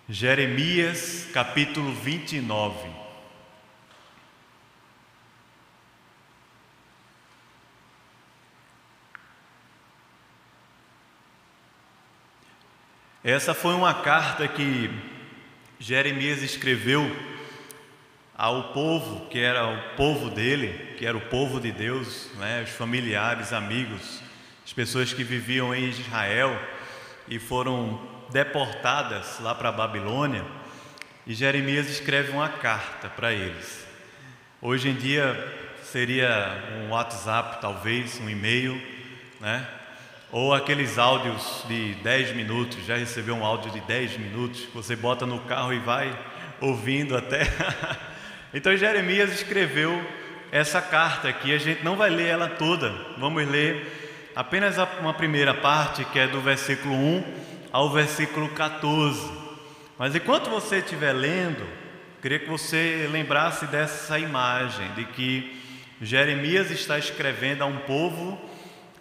Jeremias capítulo 29. Essa foi uma carta que Jeremias escreveu ao povo, que era o povo dele, que era o povo de Deus, os familiares, amigos, as pessoas que viviam em Israel e foram deportadas lá para a Babilônia, e Jeremias escreve uma carta para eles. Hoje em dia seria um WhatsApp, talvez, um e-mail, ou aqueles áudios de 10 minutos, já recebeu um áudio de 10 minutos, você bota no carro e vai ouvindo até... Então Jeremias escreveu essa carta aqui, a gente não vai ler ela toda, vamos ler apenas uma primeira parte, que é do versículo 1 ao versículo 14. Mas enquanto você estiver lendo, queria que você lembrasse dessa imagem, de que Jeremias está escrevendo a um povo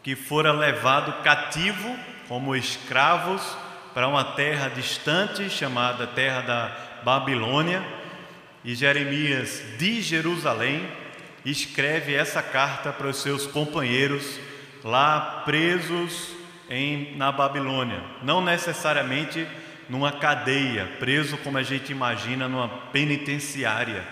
que fora levado cativo como escravos para uma terra distante, chamada terra da Babilônia, e Jeremias de Jerusalém escreve essa carta para os seus companheiros lá presos na Babilônia, não necessariamente numa cadeia, preso como a gente imagina numa penitenciária,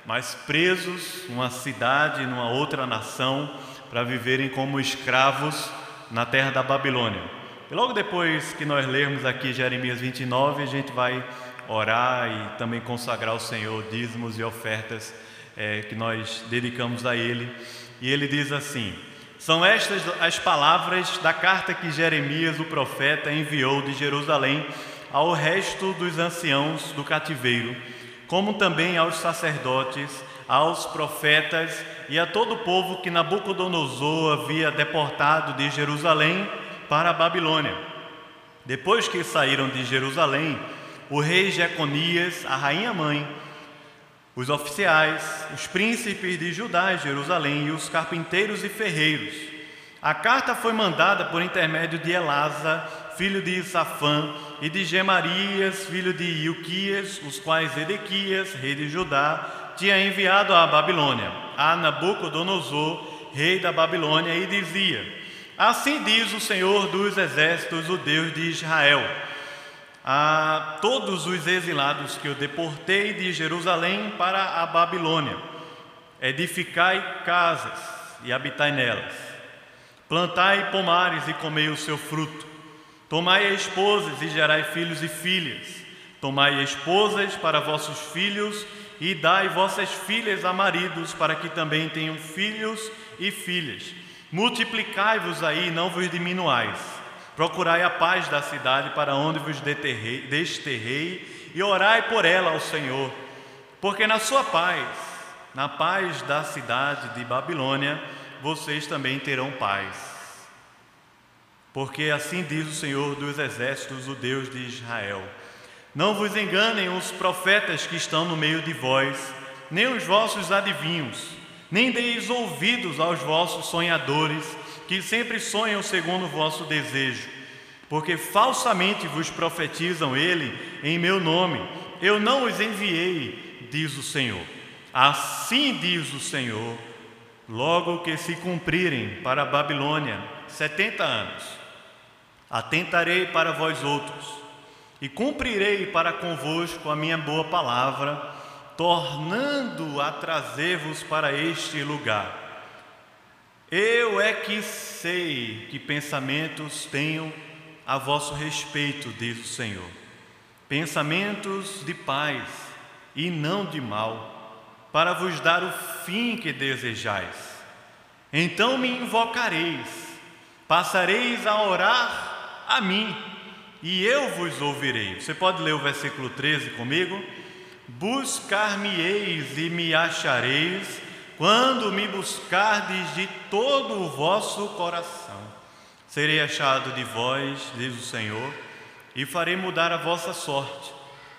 mas presos numa cidade, numa outra nação, para viverem como escravos na terra da Babilônia. E logo depois que nós lermos aqui Jeremias 29, a gente vai orar e também consagrar ao Senhor dízimos e ofertas que nós dedicamos a Ele. E ele diz assim: são estas as palavras da carta que Jeremias, o profeta, enviou de Jerusalém ao resto dos anciãos do cativeiro, como também aos sacerdotes, aos profetas e a todo o povo que Nabucodonosor havia deportado de Jerusalém para a Babilônia. Depois que saíram de Jerusalém, o rei Jeconias, a rainha mãe, os oficiais, os príncipes de Judá e Jerusalém e os carpinteiros e ferreiros. A carta foi mandada por intermédio de Elasa, filho de Safã, e de Gemarias, filho de Ilquias, os quais Edequias, rei de Judá, tinha enviado à Babilônia, a Nabucodonosor, rei da Babilônia, e dizia: assim diz o Senhor dos exércitos, o Deus de Israel: a todos os exilados que eu deportei de Jerusalém para a Babilônia, edificai casas e habitai nelas, plantai pomares e comei o seu fruto, tomai esposas e gerai filhos e filhas, tomai esposas para vossos filhos e dai vossas filhas a maridos, para que também tenham filhos e filhas. Multiplicai-vos aí e não vos diminuais. Procurai a paz da cidade para onde vos desterrei, e orai por ela ao Senhor, porque na sua paz, na paz da cidade de Babilônia, vocês também terão paz. Porque assim diz o Senhor dos exércitos, o Deus de Israel: não vos enganem os profetas que estão no meio de vós, nem os vossos adivinhos, nem deis ouvidos aos vossos sonhadores, que sempre sonham segundo o vosso desejo, porque falsamente vos profetizam em meu nome. Eu não os enviei, diz o Senhor. Assim diz o Senhor: logo que se cumprirem para a Babilônia 70 anos, atentarei para vós outros, e cumprirei para convosco a minha boa palavra, tornando a trazer-vos para este lugar. Eu é que sei que pensamentos tenho a vosso respeito, diz o Senhor, pensamentos de paz e não de mal, para vos dar o fim que desejais. Então me invocareis, passareis a orar a mim, e eu vos ouvirei. Você pode ler o versículo 13 comigo? Buscar-me-eis e me achareis, quando me buscardes de todo o vosso coração. Serei achado de vós, diz o Senhor, e farei mudar a vossa sorte.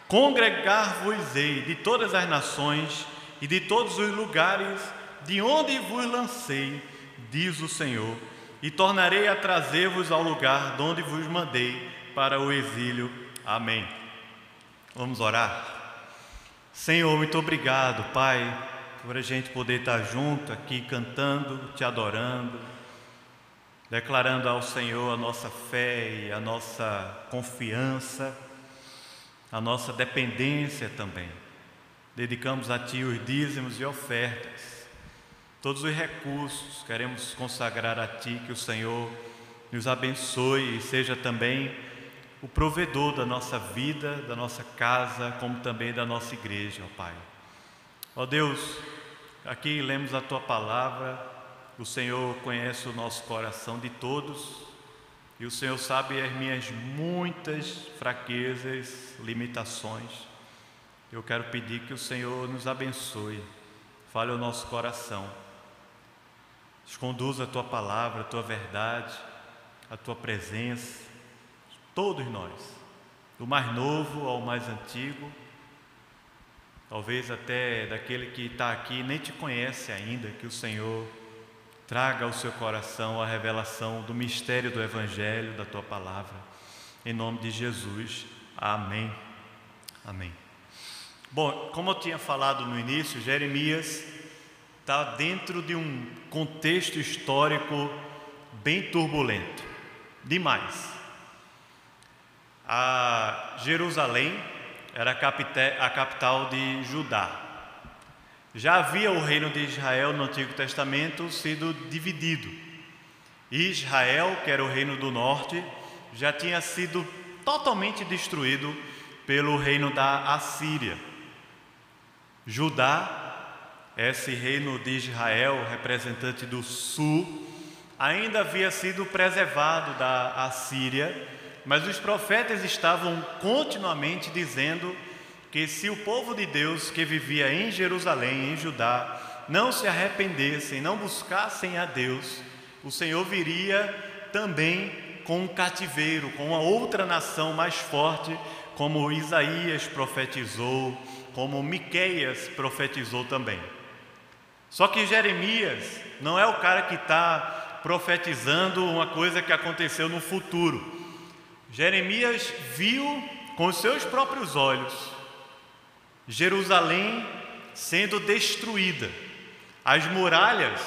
Congregar-vos-ei de todas as nações e de todos os lugares de onde vos lancei, diz o Senhor, e tornarei a trazer-vos ao lugar de onde vos mandei para o exílio. Amém. Vamos orar? Senhor, muito obrigado, Pai, por a gente poder estar junto aqui cantando, Te adorando, declarando ao Senhor a nossa fé e a nossa confiança, a nossa dependência também. Dedicamos a Ti os dízimos e ofertas, todos os recursos, queremos consagrar a Ti, que o Senhor nos abençoe e seja também o provedor da nossa vida, da nossa casa, como também da nossa igreja, ó Pai. Ó Deus, aqui lemos a Tua palavra, o Senhor conhece o nosso coração de todos e o Senhor sabe as minhas muitas fraquezas, limitações. Eu quero pedir que o Senhor nos abençoe, fale ao nosso coração, nos conduza a Tua palavra, a Tua verdade, a Tua presença, todos nós, do mais novo ao mais antigo, talvez até daquele que está aqui e nem Te conhece ainda, que o Senhor traga ao seu coração a revelação do mistério do Evangelho, da Tua palavra, em nome de Jesus, amém, amém. Bom, como eu tinha falado no início, Jeremias está dentro de um contexto histórico bem turbulento, demais. A Jerusalém era a capital de Judá. Já havia o reino de Israel no Antigo Testamento sido dividido. Israel, que era o reino do norte, já tinha sido totalmente destruído pelo reino da Assíria. Judá, esse reino de Israel, representante do sul, ainda havia sido preservado da Assíria, mas os profetas estavam continuamente dizendo que se o povo de Deus que vivia em Jerusalém, em Judá, não se arrependessem, não buscassem a Deus, o Senhor viria também com um cativeiro, com uma outra nação mais forte, como Isaías profetizou, como Miqueias profetizou também. Só que Jeremias não é o cara que está profetizando uma coisa que aconteceu no futuro. Jeremias viu com os seus próprios olhos Jerusalém sendo destruída. As muralhas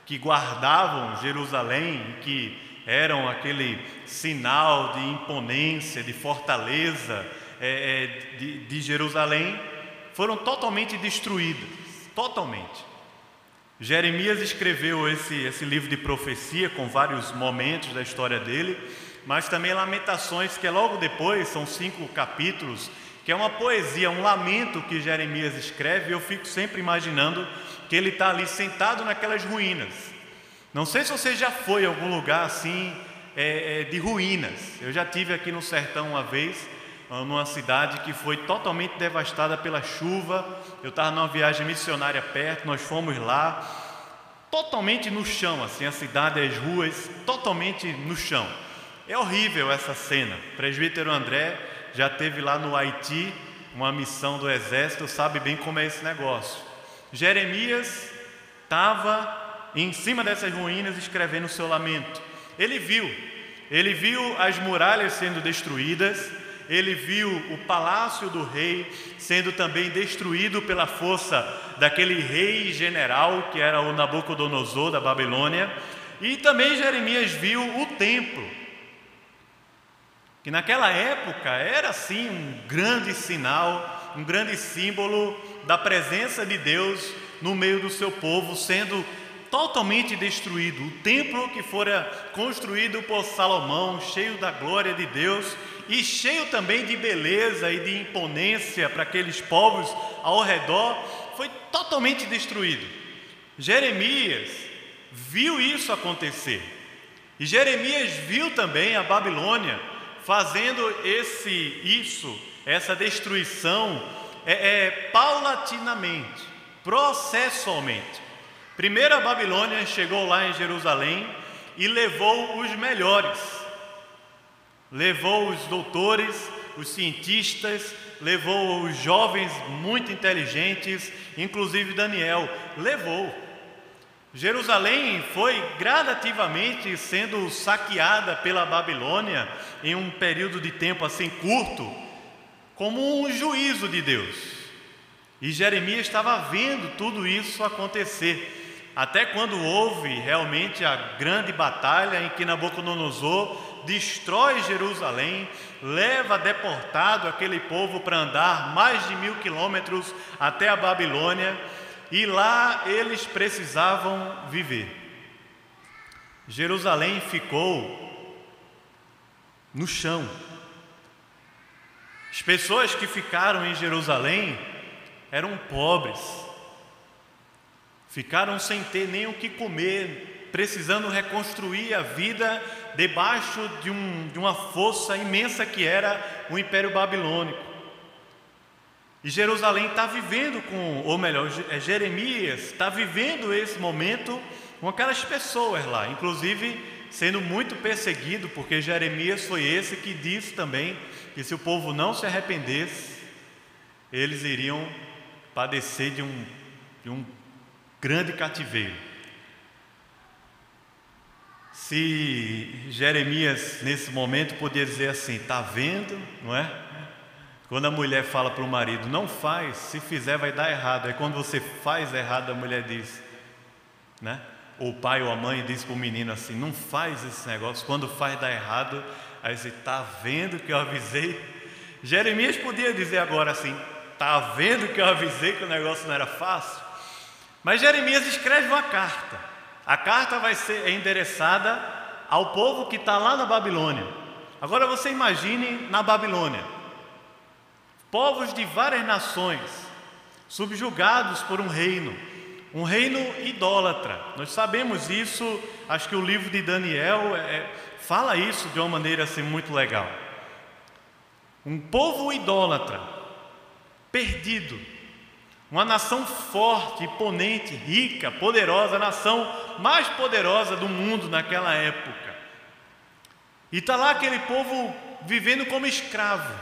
que guardavam Jerusalém, que eram aquele sinal de imponência, de fortaleza de Jerusalém, foram totalmente destruídas, totalmente. Jeremias escreveu esse livro de profecia com vários momentos da história dele, mas também Lamentações, que é logo depois, são 5 capítulos, que é uma poesia, um lamento que Jeremias escreve, e eu fico sempre imaginando que ele está ali sentado naquelas ruínas. Não sei se você já foi a algum lugar assim, de ruínas. Eu já tive aqui no sertão uma vez, numa cidade que foi totalmente devastada pela chuva. Eu estava numa viagem missionária perto, nós fomos lá, totalmente no chão, assim, a cidade, as ruas, totalmente no chão. É horrível essa cena. O presbítero André já esteve lá no Haiti, uma missão do exército, sabe bem como é esse negócio. Jeremias estava em cima dessas ruínas escrevendo o seu lamento. Ele viu as muralhas sendo destruídas, ele viu o palácio do rei sendo também destruído pela força daquele rei general que era o Nabucodonosor da Babilônia, e também Jeremias viu o templo, que naquela época era sim um grande sinal, um grande símbolo da presença de Deus no meio do seu povo, sendo totalmente destruído. O templo que fora construído por Salomão, cheio da glória de Deus e cheio também de beleza e de imponência para aqueles povos ao redor, foi totalmente destruído. Jeremias viu isso acontecer, e Jeremias viu também a Babilônia fazendo essa destruição paulatinamente, processualmente. Primeiro a Babilônia chegou lá em Jerusalém e levou os melhores, levou os doutores, os cientistas, levou os jovens muito inteligentes, inclusive Daniel, levou. Jerusalém foi gradativamente sendo saqueada pela Babilônia em um período de tempo assim curto, como um juízo de Deus. E Jeremias estava vendo tudo isso acontecer, até quando houve realmente a grande batalha em que Nabucodonosor destrói Jerusalém, leva deportado aquele povo para andar mais de 1000 quilômetros até a Babilônia, e lá eles precisavam viver. Jerusalém ficou no chão. As pessoas que ficaram em Jerusalém eram pobres, ficaram sem ter nem o que comer, precisando reconstruir a vida debaixo de uma força imensa que era o Império Babilônico. E Jerusalém está vivendo Jeremias está vivendo esse momento com aquelas pessoas lá, inclusive sendo muito perseguido, porque Jeremias foi esse que disse também que se o povo não se arrependesse, eles iriam padecer de um grande cativeiro. Se Jeremias nesse momento podia dizer assim, está vendo, não é? Quando a mulher fala para o marido, não faz, se fizer vai dar errado. Aí quando você faz errado, a mulher diz, né? Ou o pai ou a mãe diz para o menino assim, não faz esse negócio, quando faz dá errado. Aí você, está vendo que eu avisei? Jeremias podia dizer agora assim, está vendo que eu avisei que o negócio não era fácil? Mas Jeremias escreve uma carta. A carta vai ser endereçada ao povo que está lá na Babilônia. Agora você imagine na Babilônia, povos de várias nações, subjugados por um reino idólatra. Nós sabemos isso, acho que o livro de Daniel fala isso de uma maneira assim muito legal. Um povo idólatra, perdido, uma nação forte, imponente, rica, poderosa, a nação mais poderosa do mundo naquela época. E está lá aquele povo vivendo como escravo,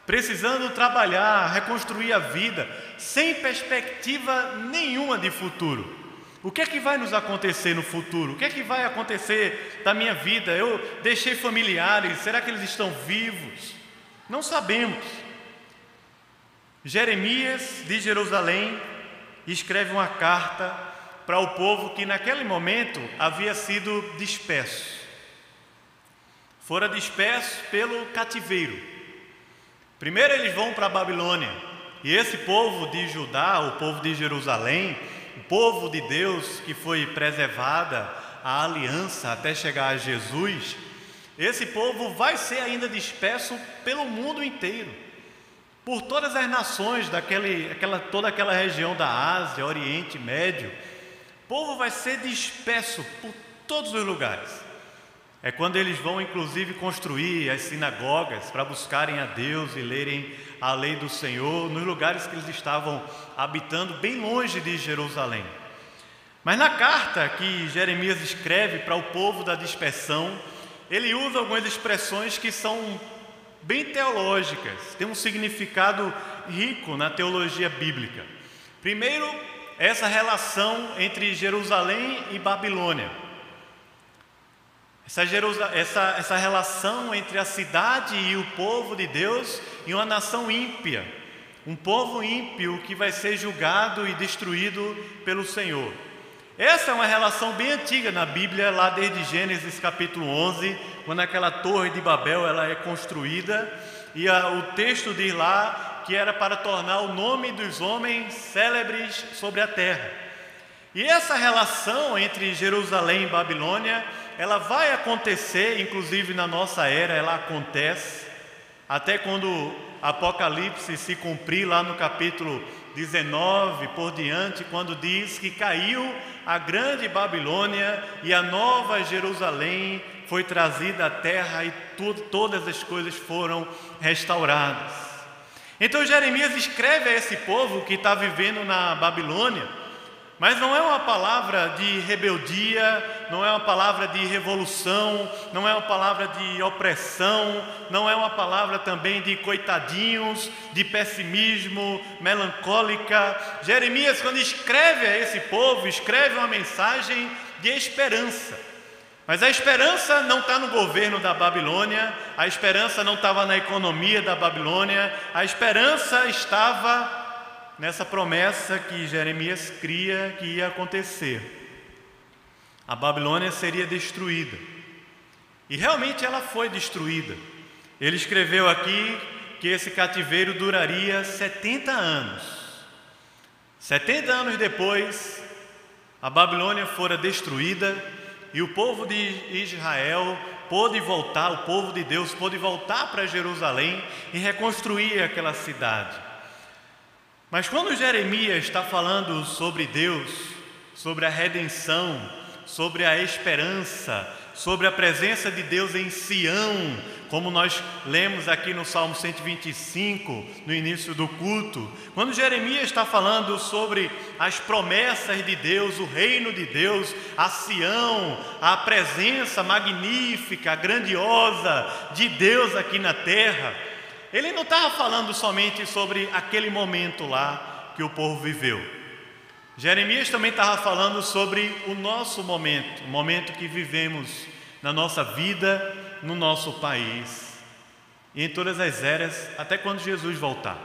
precisando trabalhar, reconstruir a vida, sem perspectiva nenhuma de futuro. O que é que vai nos acontecer no futuro? O que é que vai acontecer da minha vida? Eu deixei familiares, será que eles estão vivos? Não sabemos. Jeremias de Jerusalém escreve uma carta para o povo que naquele momento havia sido disperso. Fora disperso pelo cativeiro. Primeiro eles vão para a Babilônia, e esse povo de Judá, o povo de Jerusalém, o povo de Deus que foi preservada a aliança até chegar a Jesus, esse povo vai ser ainda disperso pelo mundo inteiro, por todas as nações toda aquela região da Ásia, Oriente Médio. O povo vai ser disperso por todos os lugares. É quando eles vão inclusive construir as sinagogas para buscarem a Deus e lerem a lei do Senhor nos lugares que eles estavam habitando bem longe de Jerusalém. Mas na carta que Jeremias escreve para o povo da dispersão, ele usa algumas expressões que são bem teológicas, têm um significado rico na teologia bíblica. Primeiro, essa relação entre Jerusalém e Babilônia. Essa relação entre a cidade e o povo de Deus e uma nação ímpia, um povo ímpio que vai ser julgado e destruído pelo Senhor. Essa é uma relação bem antiga na Bíblia, lá desde Gênesis capítulo 11, quando aquela torre de Babel ela é construída, e o texto diz lá que era para tornar o nome dos homens célebres sobre a terra. E essa relação entre Jerusalém e Babilônia, ela vai acontecer, inclusive na nossa era, ela acontece, até quando Apocalipse se cumprir lá no capítulo 19 por diante, quando diz que caiu a grande Babilônia e a nova Jerusalém foi trazida à terra e todas as coisas foram restauradas. Então Jeremias escreve a esse povo que está vivendo na Babilônia, mas não é uma palavra de rebeldia, não é uma palavra de revolução, não é uma palavra de opressão, não é uma palavra também de coitadinhos, de pessimismo, melancólica. Jeremias, quando escreve a esse povo, escreve uma mensagem de esperança. Mas a esperança não está no governo da Babilônia, a esperança não estava na economia da Babilônia, a esperança estava nessa promessa que Jeremias cria que ia acontecer. A Babilônia seria destruída. E realmente ela foi destruída. Ele escreveu aqui que esse cativeiro duraria 70 anos. 70 anos depois, a Babilônia fora destruída e o povo de Israel pôde voltar, o povo de Deus pôde voltar para Jerusalém e reconstruir aquela cidade. Mas quando Jeremias está falando sobre Deus, sobre a redenção, sobre a esperança, sobre a presença de Deus em Sião, como nós lemos aqui no Salmo 125, no início do culto, quando Jeremias está falando sobre as promessas de Deus, o reino de Deus, a Sião, a presença magnífica, grandiosa de Deus aqui na terra, ele não estava falando somente sobre aquele momento lá que o povo viveu. Jeremias também estava falando sobre o nosso momento, o momento que vivemos na nossa vida, no nosso país e em todas as eras, até quando Jesus voltar.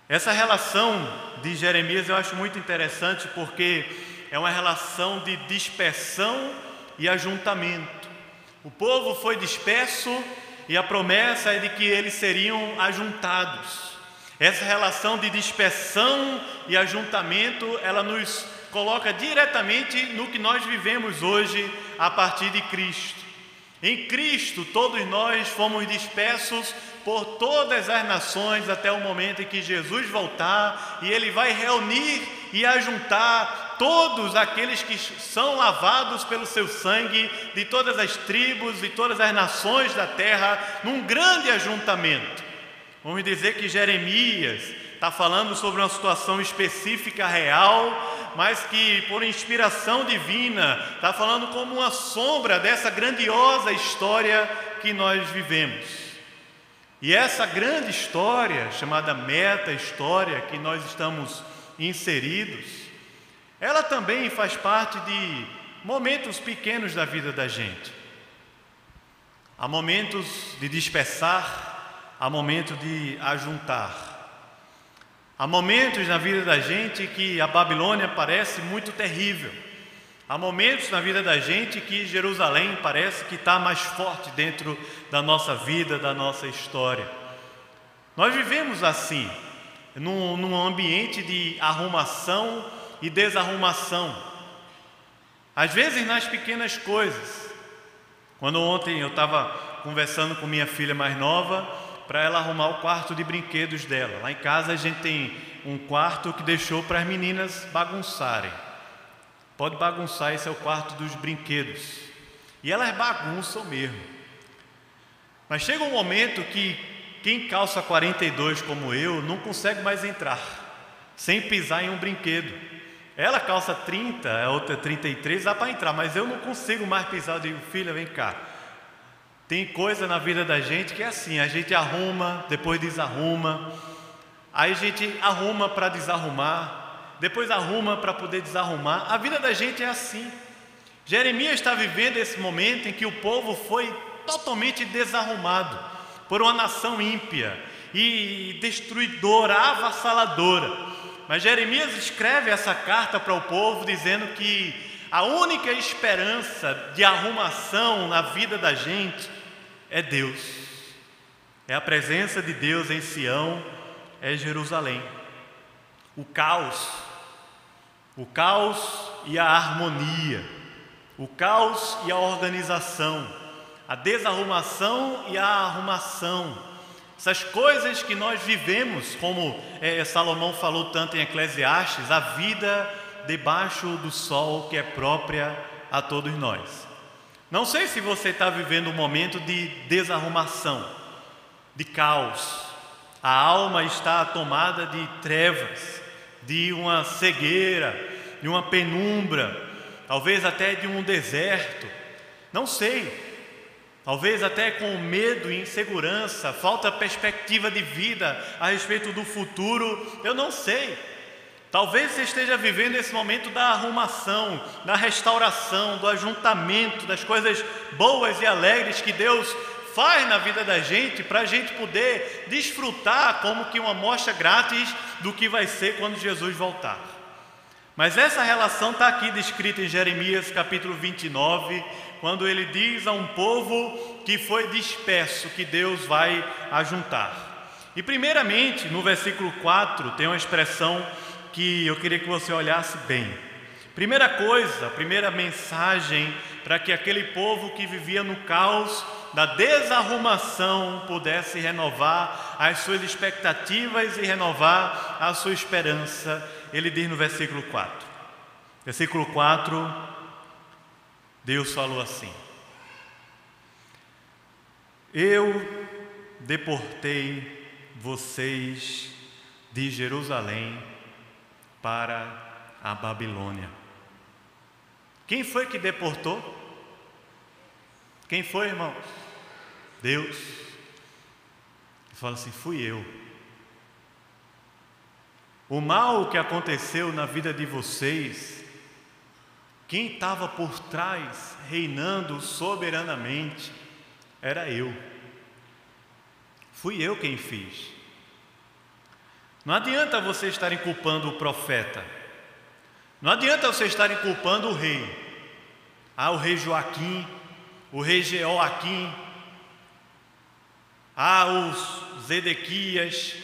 Essa relação de Jeremias eu acho muito interessante porque é uma relação de dispersão e ajuntamento. O povo foi disperso e a promessa é de que eles seriam ajuntados. Essa relação de dispersão e ajuntamento, ela nos coloca diretamente no que nós vivemos hoje a partir de Cristo. Em Cristo, todos nós fomos dispersos por todas as nações até o momento em que Jesus voltar e Ele vai reunir e ajuntar todos aqueles que são lavados pelo seu sangue de todas as tribos e todas as nações da terra num grande ajuntamento. Vamos dizer que Jeremias está falando sobre uma situação específica, real, mas que por inspiração divina está falando como uma sombra dessa grandiosa história que nós vivemos. E essa grande história, chamada meta-história, que nós estamos inseridos, ela também faz parte de momentos pequenos da vida da gente. Há momentos de dispersar, há momentos de ajuntar. Há momentos na vida da gente que a Babilônia parece muito terrível. Há momentos na vida da gente que Jerusalém parece que está mais forte dentro da nossa vida, da nossa história. Nós vivemos assim, num ambiente de arrumação e desarrumação. Às vezes nas pequenas coisas. Quando ontem eu estava conversando com minha filha mais nova, para ela arrumar o quarto de brinquedos dela. Lá em casa a gente tem um quarto que deixou para as meninas bagunçarem. Pode bagunçar, esse é o quarto dos brinquedos. E elas bagunçam mesmo. Mas chega um momento que quem calça 42 como eu não consegue mais entrar sem pisar em um brinquedo. Ela calça 30, a outra 33, dá para entrar, mas eu não consigo mais pisar. Eu digo, filha, vem cá. Tem coisa na vida da gente que é assim, a gente arruma, depois desarruma, aí a gente arruma para desarrumar, depois arruma para poder desarrumar. A vida da gente é assim. Jeremias está vivendo esse momento em que o povo foi totalmente desarrumado por uma nação ímpia e destruidora, avassaladora. Mas Jeremias escreve essa carta para o povo dizendo que a única esperança de arrumação na vida da gente é Deus, é a presença de Deus em Sião, é Jerusalém. O caos e a harmonia, o caos e a organização, a desarrumação e a arrumação, essas coisas que nós vivemos, como Salomão falou tanto em Eclesiastes, a vida debaixo do sol que é própria a todos nós. Não sei se você está vivendo um momento de desarrumação, de caos. A alma está tomada de trevas, de uma cegueira, de uma penumbra, talvez até de um deserto. Não sei, talvez até com medo e insegurança, falta perspectiva de vida a respeito do futuro, eu não sei. Talvez você esteja vivendo esse momento da arrumação, da restauração, do ajuntamento, das coisas boas e alegres que Deus faz na vida da gente, para a gente poder desfrutar como que uma amostra grátis do que vai ser quando Jesus voltar. Mas essa relação está aqui descrita em Jeremias capítulo 29, quando ele diz a um povo que foi disperso, que Deus vai ajuntar. E primeiramente, no versículo 4, tem uma expressão que eu queria que você olhasse bem. Primeira coisa, primeira mensagem para que aquele povo que vivia no caos da desarrumação pudesse renovar as suas expectativas e renovar a sua esperança. Ele diz no versículo 4. Versículo 4, Deus falou assim: eu deportei vocês de Jerusalém para a Babilônia. Quem foi que deportou? Quem foi, irmãos? Deus. Ele fala assim: fui eu. O mal que aconteceu na vida de vocês, quem estava por trás, reinando soberanamente, era eu. Fui eu quem fiz. Não adianta você estarem culpando o profeta. Não adianta você estarem culpando o rei. O rei Joaquim, o rei Jeoaquim, os Zedequias,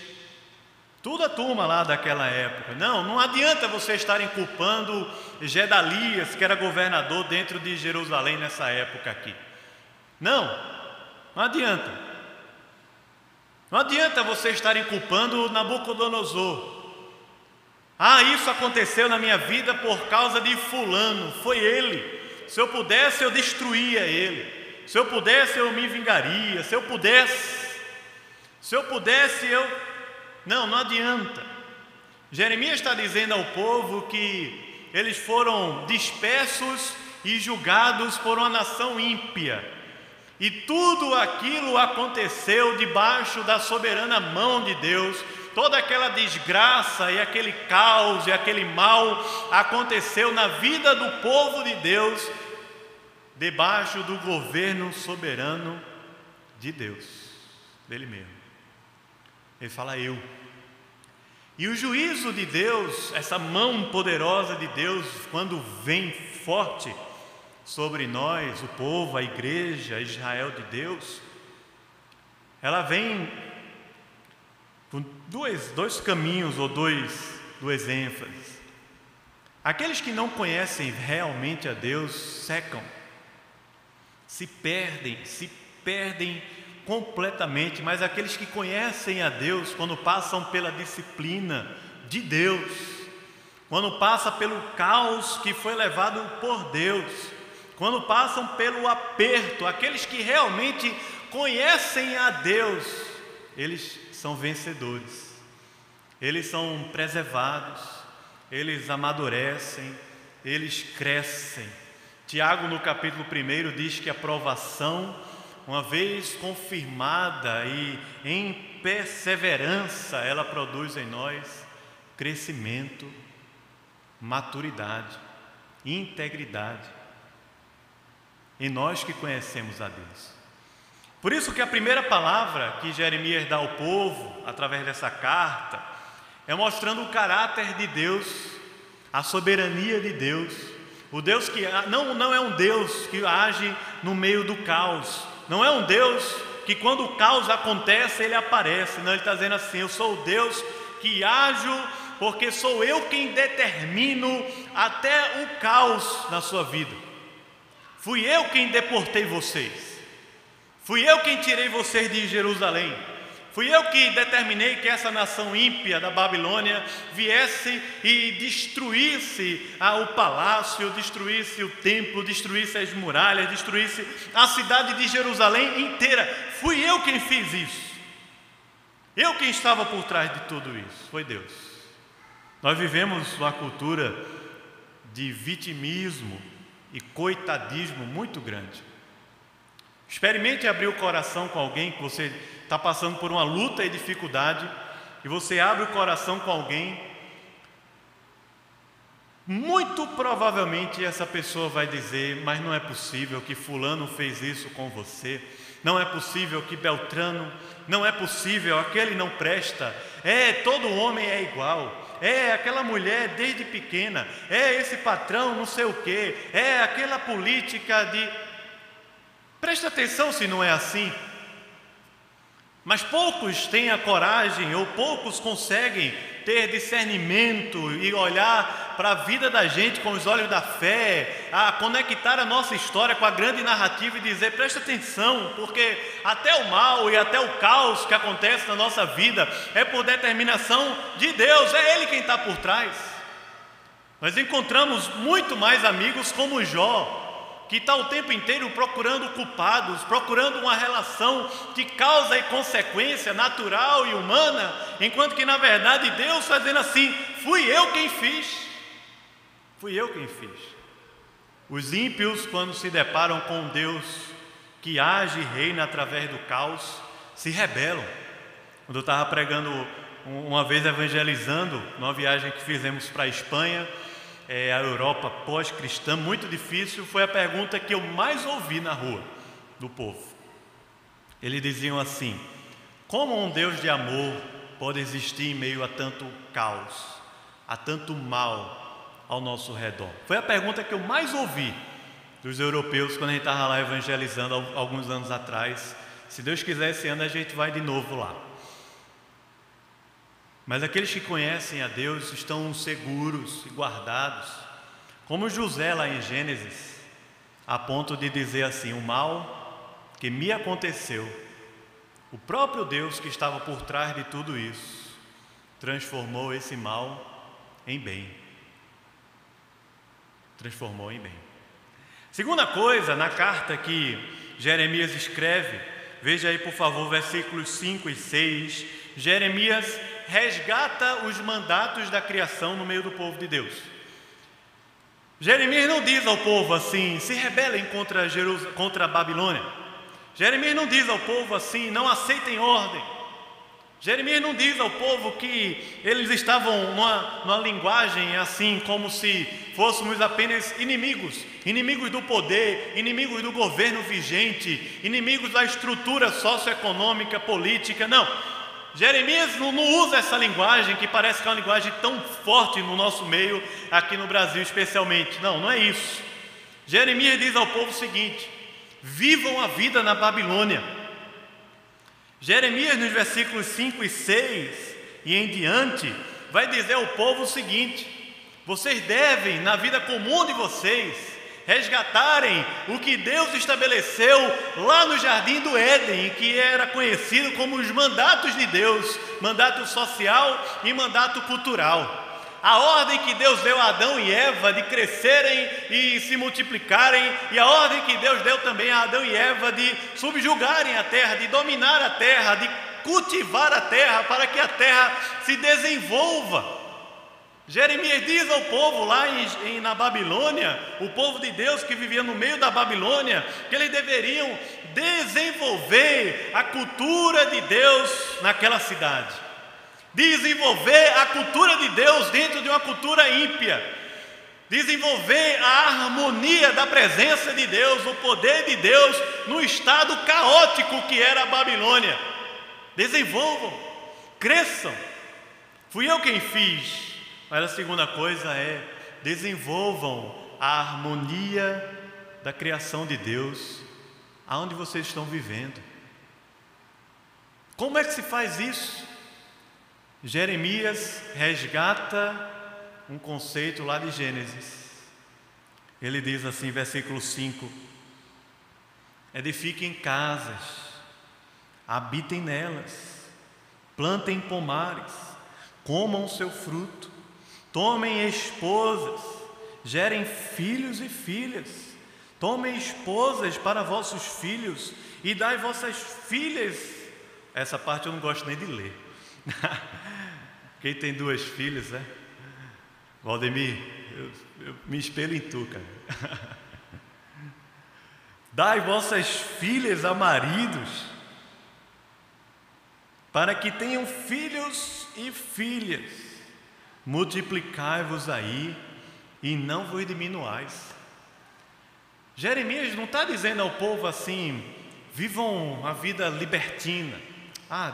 toda a turma lá daquela época. Não adianta você estarem culpando Gedalias, que era governador dentro de Jerusalém nessa época aqui. Não adianta. Não adianta você estarem culpando Nabucodonosor. Isso aconteceu na minha vida por causa de fulano, foi ele. Se eu pudesse, eu destruía ele. Se eu pudesse, eu me vingaria. Se eu pudesse, eu... Não adianta. Jeremias está dizendo ao povo que eles foram dispersos e julgados por uma nação ímpia. E tudo aquilo aconteceu debaixo da soberana mão de Deus. Toda aquela desgraça e aquele caos e aquele mal aconteceu na vida do povo de Deus, debaixo do governo soberano de Deus, dele mesmo. Ele fala eu. E o juízo de Deus, essa mão poderosa de Deus, quando vem forte sobre nós, o povo, a igreja, Israel de Deus, ela vem com dois caminhos ou duas ênfases. Aqueles que não conhecem realmente a Deus secam, se perdem completamente, mas aqueles que conhecem a Deus, quando passam pela disciplina de Deus, quando passam pelo caos que foi levado por Deus, quando passam pelo aperto, aqueles que realmente conhecem a Deus, eles são vencedores, eles são preservados, eles amadurecem, eles crescem. Tiago, no capítulo 1, diz que a provação, uma vez confirmada e em perseverança, ela produz em nós crescimento, maturidade, integridade, em nós que conhecemos a Deus. Por isso que a primeira palavra que Jeremias dá ao povo, através dessa carta, é mostrando o caráter de Deus, a soberania de Deus, o Deus que não é um Deus que age no meio do caos, não é um Deus que quando o caos acontece ele aparece. Não, ele está dizendo assim: eu sou o Deus que ajo, porque sou eu quem determino até o caos na sua vida. Fui eu quem deportei vocês, fui eu quem tirei vocês de Jerusalém, fui eu que determinei que essa nação ímpia da Babilônia viesse e destruísse o palácio, destruísse o templo, destruísse as muralhas, destruísse a cidade de Jerusalém inteira. Fui eu quem fiz isso. Eu quem estava por trás de tudo isso, foi Deus. Nós vivemos uma cultura de vitimismo e coitadismo muito grande. Experimente abrir o coração com alguém que você está passando por uma luta e dificuldade, e você abre o coração com alguém, muito provavelmente essa pessoa vai dizer: mas não é possível que fulano fez isso com você, não é possível que Beltrano, não é possível, aquele não presta, todo homem é igual, aquela mulher desde pequena, esse patrão não sei o quê, aquela política de... Presta atenção se não é assim. Mas poucos têm a coragem, ou poucos conseguem ter discernimento e olhar para a vida da gente com os olhos da fé, a conectar a nossa história com a grande narrativa e dizer: presta atenção, porque até o mal e até o caos que acontece na nossa vida é por determinação de Deus, é Ele quem está por trás. Nós encontramos muito mais amigos como Jó, que está o tempo inteiro procurando culpados, procurando uma relação de causa e consequência natural e humana, enquanto que na verdade Deus está dizendo assim: fui eu quem fiz, fui eu quem fiz. Os ímpios, quando se deparam com Deus que age e reina através do caos, se rebelam. Quando eu estava pregando uma vez, evangelizando, numa viagem que fizemos para a Espanha, a Europa pós-cristã, muito difícil, foi a pergunta que eu mais ouvi na rua do povo. Eles diziam assim: como um Deus de amor pode existir em meio a tanto caos, a tanto mal ao nosso redor? Foi a pergunta que eu mais ouvi dos europeus quando a gente estava lá evangelizando alguns anos atrás. Se Deus quiser, esse ano a gente vai de novo lá. Mas aqueles que conhecem a Deus estão seguros e guardados, como José lá em Gênesis, a ponto de dizer assim: o mal que me aconteceu, o próprio Deus que estava por trás de tudo isso, transformou esse mal em bem. Transformou em bem. Segunda coisa, na carta que Jeremias escreve, veja aí por favor versículos 5 e 6, Jeremias resgata os mandatos da criação no meio do povo de Deus. Jeremias não diz ao povo assim: se rebelem contra a Babilônia. Jeremias não diz ao povo assim: não aceitem ordem. Jeremias não diz ao povo que eles estavam numa linguagem assim, como se fôssemos apenas inimigos do poder, inimigos do governo vigente, inimigos da estrutura socioeconômica, política. Não. Jeremias não usa essa linguagem que parece que é uma linguagem tão forte no nosso meio, aqui no Brasil especialmente. Não é isso. Jeremias diz ao povo o seguinte: vivam a vida na Babilônia. Jeremias, nos versículos 5 e 6 e em diante, vai dizer ao povo o seguinte: vocês devem, na vida comum de vocês, resgatarem o que Deus estabeleceu lá no Jardim do Éden, que era conhecido como os mandatos de Deus, mandato social e mandato cultural. A ordem que Deus deu a Adão e Eva de crescerem e se multiplicarem, e a ordem que Deus deu também a Adão e Eva de subjugarem a terra, de dominar a terra, de cultivar a terra, para que a terra se desenvolva. Jeremias diz ao povo lá na Babilônia, o povo de Deus que vivia no meio da Babilônia, que eles deveriam desenvolver a cultura de Deus naquela cidade, desenvolver a cultura de Deus dentro de uma cultura ímpia, desenvolver a harmonia da presença de Deus, o poder de Deus no estado caótico que era a Babilônia. Desenvolvam, cresçam. Fui eu quem fiz. Mas a segunda coisa é: desenvolvam a harmonia da criação de Deus aonde vocês estão vivendo. Como é que se faz isso? Jeremias resgata um conceito lá de Gênesis. Ele diz assim, versículo 5: edifiquem casas, habitem nelas, plantem pomares, comam seu fruto, tomem esposas, gerem filhos e filhas, tomem esposas para vossos filhos e dai vossas filhas. Essa parte eu não gosto nem de ler. Quem tem duas filhas, né? Valdemir, eu me espelho em tu, cara. Dai vossas filhas a maridos, para que tenham filhos e filhas. Multiplicai-vos aí e não vos diminuais. Jeremias não está dizendo ao povo assim: vivam a vida libertina,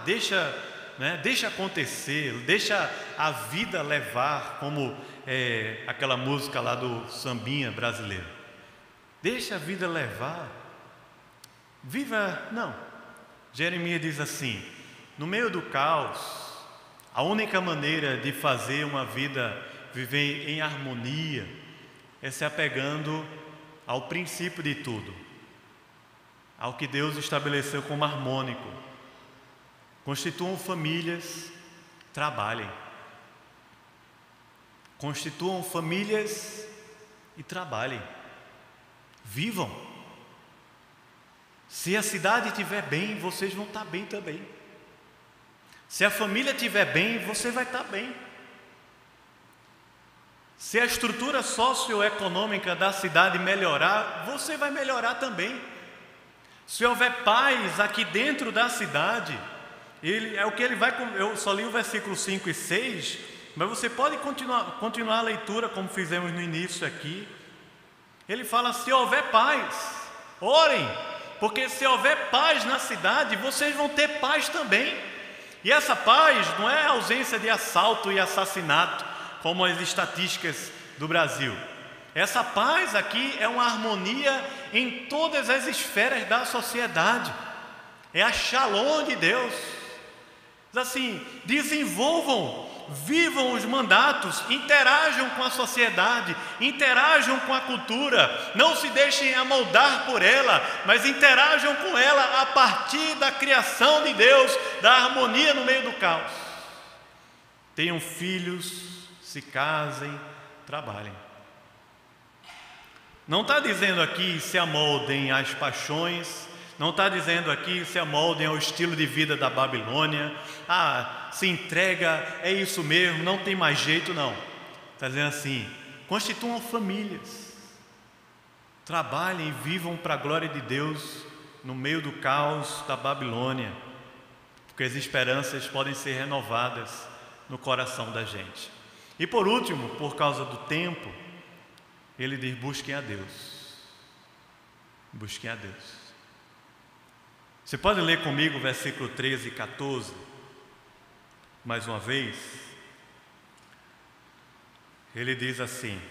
deixa acontecer, deixa a vida levar, como aquela música lá do sambinha brasileiro. Deixa a vida levar, viva, não. Jeremias diz assim: no meio do caos, a única maneira de fazer uma vida viver em harmonia é se apegando ao princípio de tudo, ao que Deus estabeleceu como harmônico. Constituam famílias, trabalhem. Constituam famílias e trabalhem. Vivam. Se a cidade estiver bem, vocês vão estar bem também. Se a família estiver bem, você vai estar bem. Se a estrutura socioeconômica da cidade melhorar, você vai melhorar também. Se houver paz aqui dentro da cidade, eu só li o versículo 5 e 6, mas você pode continuar a leitura como fizemos no início aqui. Ele fala: se houver paz, orem, porque se houver paz na cidade, vocês vão ter paz também. E essa paz não é a ausência de assalto e assassinato, como as estatísticas do Brasil. Essa paz aqui é uma harmonia em todas as esferas da sociedade. É a Shalom de Deus. Diz assim: desenvolvam, vivam os mandatos, interajam com a sociedade, interajam com a cultura, não se deixem amoldar por ela, mas interajam com ela a partir da criação de Deus, da harmonia no meio do caos. Tenham filhos, se casem, trabalhem. Não está dizendo aqui se amoldem às paixões, não está dizendo aqui se amoldem ao estilo de vida da Babilônia. Se entrega, é isso mesmo, não tem mais jeito, não. Está dizendo assim: constituam famílias, trabalhem e vivam para a glória de Deus no meio do caos da Babilônia, porque as esperanças podem ser renovadas no coração da gente. E por último, por causa do tempo, ele diz: busquem a Deus. Busquem a Deus. Você pode ler comigo o versículo 13 e 14, mais uma vez? Ele diz assim,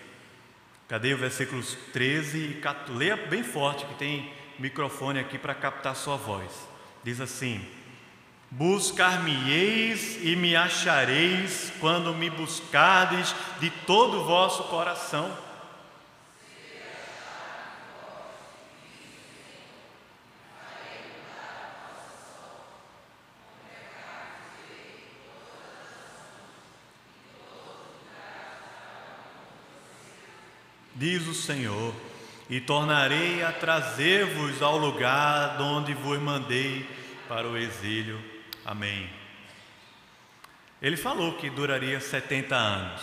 cadê o versículo 13 e 14? Leia bem forte, que tem microfone aqui para captar sua voz. Diz assim: buscar-me-eis e me achareis quando me buscardes de todo o vosso coração. Diz o Senhor: e tornarei a trazer-vos ao lugar de onde vos mandei para o exílio. Amém. Ele falou que duraria 70 anos,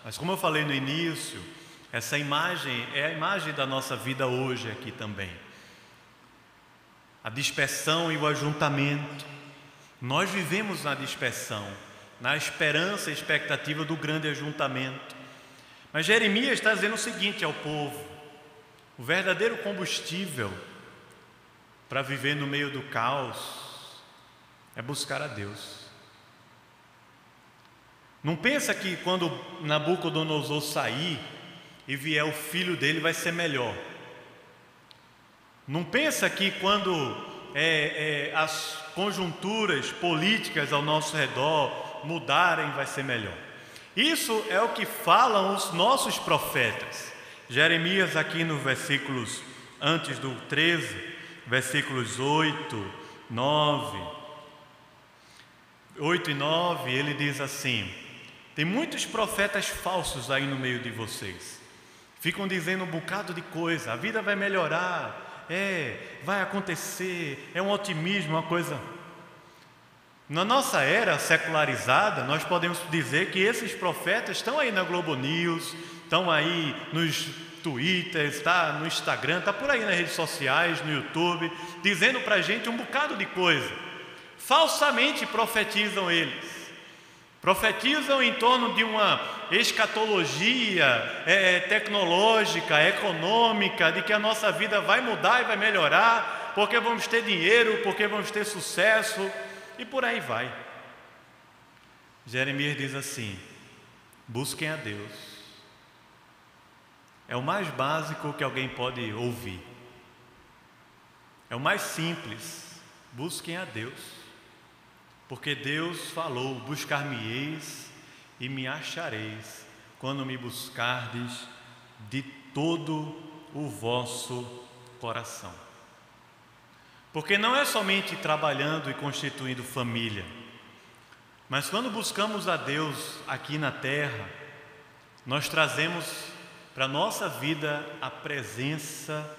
mas como eu falei no início, essa imagem é a imagem da nossa vida hoje aqui também. A dispersão e o ajuntamento. Nós vivemos na dispersão, na esperança e expectativa do grande ajuntamento. Mas Jeremias está dizendo o seguinte ao povo: o verdadeiro combustível para viver no meio do caos é buscar a Deus. Não pensa que quando Nabucodonosor sair e vier o filho dele vai ser melhor. Não pensa que quando as conjunturas políticas ao nosso redor mudarem vai ser melhor. Isso é o que falam os nossos profetas. Jeremias aqui nos versículos antes do 13, versículos 8 e 9, ele diz assim: tem muitos profetas falsos aí no meio de vocês, ficam dizendo um bocado de coisa, a vida vai melhorar, vai acontecer, é um otimismo, uma coisa. Na nossa era secularizada, nós podemos dizer que esses profetas estão aí na Globo News, estão aí nos Twitter, está no Instagram, está por aí nas redes sociais, no YouTube, dizendo para a gente um bocado de coisa. Falsamente profetizam eles. Profetizam em torno de uma escatologia tecnológica, econômica, de que a nossa vida vai mudar e vai melhorar, porque vamos ter dinheiro, porque vamos ter sucesso, e por aí vai. Jeremias diz assim: busquem a Deus. É o mais básico que alguém pode ouvir. É o mais simples. Busquem a Deus. Porque Deus falou: buscar-me-eis e me achareis, quando me buscardes de todo o vosso coração. Porque não é somente trabalhando e constituindo família, mas quando buscamos a Deus aqui na terra, nós trazemos para a nossa vida a presença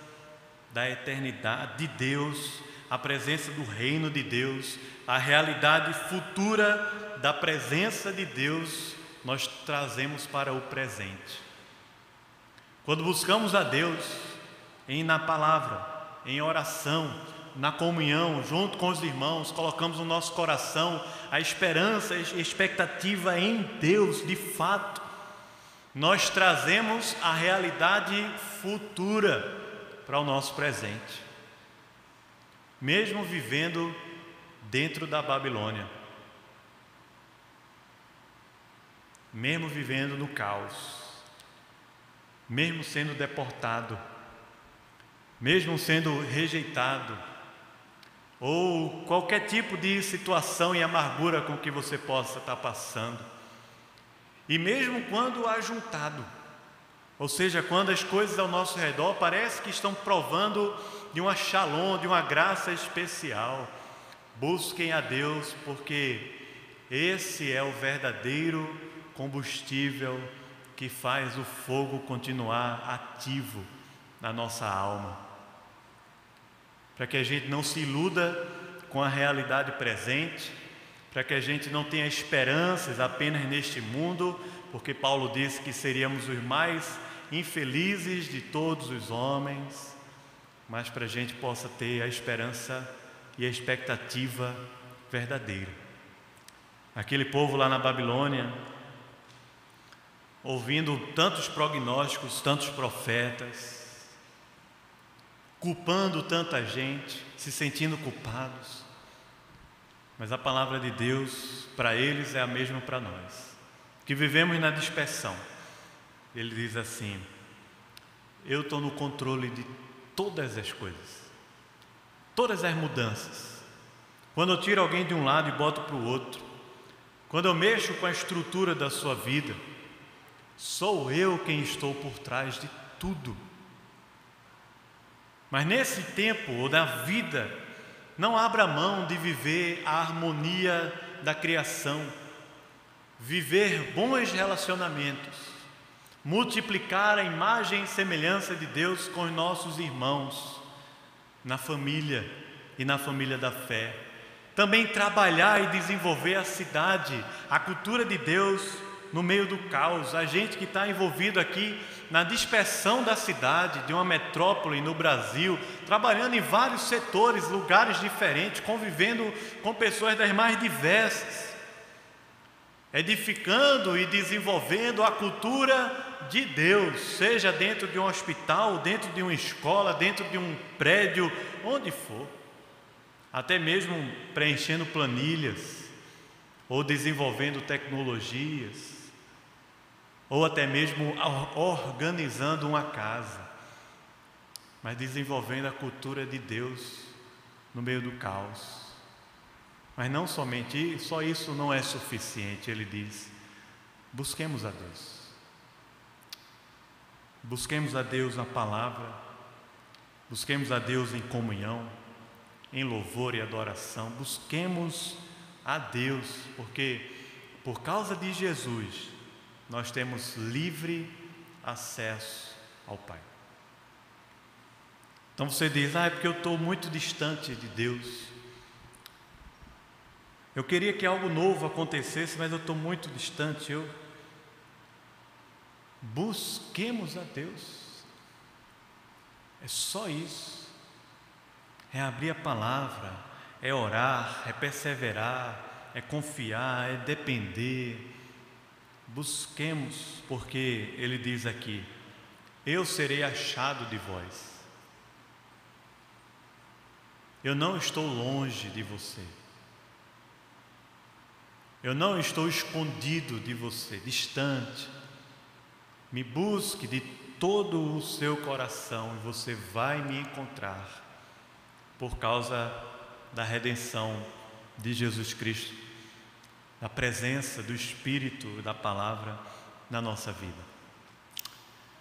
da eternidade de Deus, a presença do reino de Deus, a realidade futura da presença de Deus, nós trazemos para o presente. Quando buscamos a Deus na palavra, em oração, na comunhão, junto com os irmãos, colocamos no nosso coração a esperança, a expectativa em Deus, de fato, nós trazemos a realidade futura para o nosso presente. Mesmo vivendo dentro da Babilônia, mesmo vivendo no caos, mesmo sendo deportado, mesmo sendo rejeitado, ou qualquer tipo de situação e amargura com que você possa estar passando, e mesmo quando ajuntado, ou seja, quando as coisas ao nosso redor parece que estão provando de uma shalom, de uma graça especial, busquem a Deus, porque esse é o verdadeiro combustível que faz o fogo continuar ativo na nossa alma, para que a gente não se iluda com a realidade presente, para que a gente não tenha esperanças apenas neste mundo, porque Paulo disse que seríamos os mais infelizes de todos os homens, mas para a gente possa ter a esperança e a expectativa verdadeira. Aquele povo lá na Babilônia, ouvindo tantos prognósticos, tantos profetas, culpando tanta gente, se sentindo culpados, mas a palavra de Deus para eles é a mesma para nós, que vivemos na dispersão. Ele diz assim: eu estou no controle de todas as coisas, todas as mudanças. Quando eu tiro alguém de um lado e boto para o outro, quando eu mexo com a estrutura da sua vida, sou eu quem estou por trás de tudo. Mas nesse tempo ou na vida, não abra mão de viver a harmonia da criação, viver bons relacionamentos, multiplicar a imagem e semelhança de Deus com os nossos irmãos, na família e na família da fé. Também trabalhar e desenvolver a cidade, a cultura de Deus no meio do caos. A gente que está envolvido aqui na dispersão da cidade, de uma metrópole no Brasil, trabalhando em vários setores, lugares diferentes, convivendo com pessoas das mais diversas, edificando e desenvolvendo a cultura de Deus, seja dentro de um hospital, dentro de uma escola, dentro de um prédio, onde for, até mesmo preenchendo planilhas, ou desenvolvendo tecnologias, ou até mesmo organizando uma casa, mas desenvolvendo a cultura de Deus no meio do caos. Mas não somente isso, só isso não é suficiente. Ele diz: busquemos a Deus. Busquemos a Deus na palavra, busquemos a Deus em comunhão, em louvor e adoração. Busquemos a Deus, porque por causa de Jesus nós temos livre acesso ao Pai. Então você diz: é porque eu estou muito distante de Deus. Eu queria que algo novo acontecesse, mas eu estou muito distante. Busquemos a Deus. É só isso. É abrir a palavra, é orar, é perseverar, é confiar, é depender. Busquemos, porque Ele diz aqui: eu serei achado de vós. Eu não estou longe de você. Eu não estou escondido de você, distante. Me busque de todo o seu coração e você vai me encontrar, por causa da redenção de Jesus Cristo, da presença do Espírito, da Palavra na nossa vida.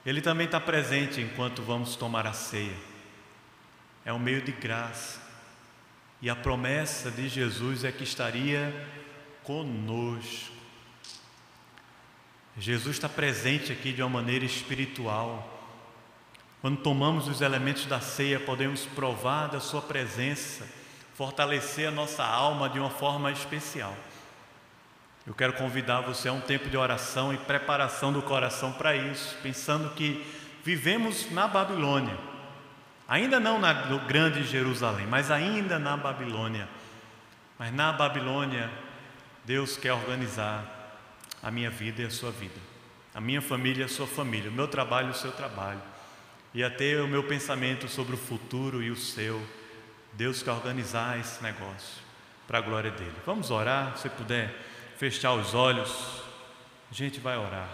Ele também está presente enquanto vamos tomar a ceia. É um meio de graça. E a promessa de Jesus é que estaria conosco. Jesus está presente aqui de uma maneira espiritual. Quando tomamos os elementos da ceia, podemos provar da sua presença, fortalecer a nossa alma de uma forma especial. Eu quero convidar você a um tempo de oração e preparação do coração para isso, pensando que vivemos na Babilônia, ainda não no grande Jerusalém, mas ainda na Babilônia. Mas na Babilônia, Deus quer organizar a minha vida e a sua vida, a minha família e a sua família, o meu trabalho e o seu trabalho, e até o meu pensamento sobre o futuro e o seu. Deus quer organizar esse negócio para a glória dele. Vamos orar, se puder fechar os olhos, a gente vai orar.